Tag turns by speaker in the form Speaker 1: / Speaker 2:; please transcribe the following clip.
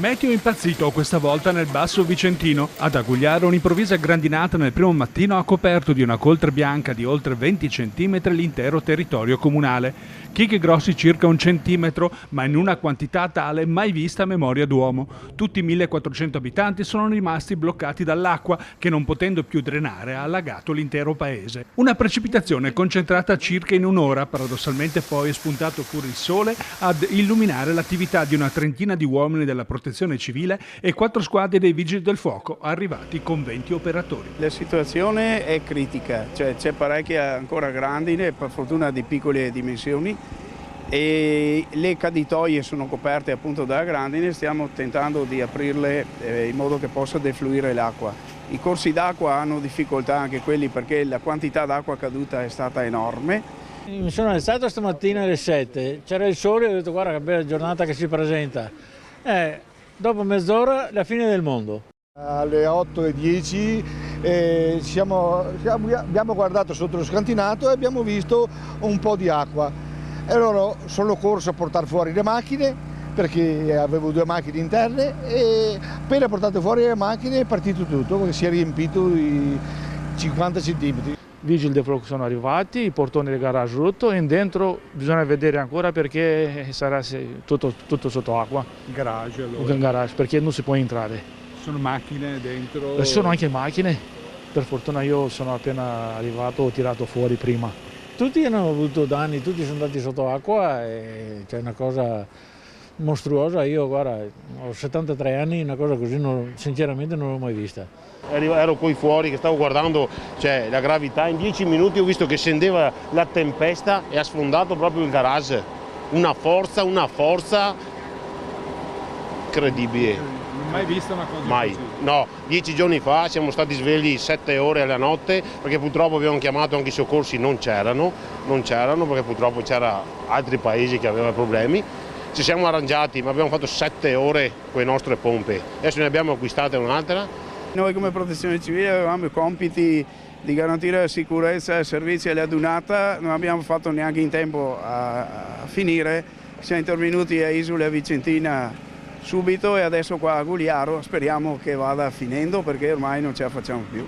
Speaker 1: Meteo impazzito questa volta nel Basso Vicentino. Ad Agugliaro un'improvvisa grandinata nel primo mattino ha coperto di una coltre bianca di oltre 20 cm l'intero territorio comunale. Chicchi grossi circa 1 centimetro, ma in una quantità tale mai vista a memoria d'uomo. Tutti i 1400 abitanti sono rimasti bloccati dall'acqua che, non potendo più drenare, ha allagato l'intero paese. Una precipitazione concentrata circa in un'ora, paradossalmente poi è spuntato pure il sole ad illuminare l'attività di una trentina di uomini della protezione civile e 4 squadre dei vigili del fuoco arrivati con 20 operatori.
Speaker 2: La situazione è critica, cioè c'è parecchia ancora grandine, per fortuna di piccole dimensioni, e le caditoie sono coperte appunto dalla grandine. Stiamo tentando di aprirle in modo che possa defluire l'acqua. I corsi d'acqua hanno difficoltà anche quelli perché la quantità d'acqua caduta è stata enorme.
Speaker 3: Mi sono alzato stamattina alle 7, c'era il sole e ho detto guarda che bella giornata che si presenta. Dopo mezz'ora la fine del mondo.
Speaker 4: Alle 8:10 abbiamo guardato sotto lo scantinato e abbiamo visto un po' di acqua. E allora sono corso a portare fuori le macchine perché avevo 2 macchine interne e appena portate fuori le macchine è partito tutto perché si è riempito di 50 centimetri.
Speaker 5: Vigili del fuoco sono arrivati, i portoni del garage rotto e dentro bisogna vedere ancora perché sarà tutto sotto acqua.
Speaker 1: Garage allora?
Speaker 5: Il garage, perché non si può entrare.
Speaker 1: Sono macchine dentro?
Speaker 5: Ci sono anche macchine, per fortuna io sono appena arrivato, ho tirato fuori prima.
Speaker 3: Tutti hanno avuto danni, tutti sono andati sotto acqua e c'è una cosa mostruosa. Io guarda, ho 73 anni, una cosa così sinceramente non l'ho mai vista.
Speaker 6: Ero qui fuori che stavo guardando la gravità, in 10 minuti ho visto che scendeva la tempesta e ha sfondato proprio il garage. Una forza incredibile.
Speaker 1: Non mai vista una cosa
Speaker 6: mai.
Speaker 1: così?
Speaker 6: No, 10 giorni fa siamo stati svegli 7 ore alla notte perché purtroppo abbiamo chiamato anche i soccorsi, non c'erano perché purtroppo c'erano altri paesi che avevano problemi. Ci siamo arrangiati, ma abbiamo fatto 7 ore con le nostre pompe. Adesso ne abbiamo acquistate un'altra.
Speaker 2: Noi come protezione civile avevamo i compiti di garantire la sicurezza e servizi alla dunata, non abbiamo fatto neanche in tempo a finire, siamo intervenuti a Isola Vicentina subito e adesso qua a Agugliaro speriamo che vada finendo perché ormai non ce la facciamo più.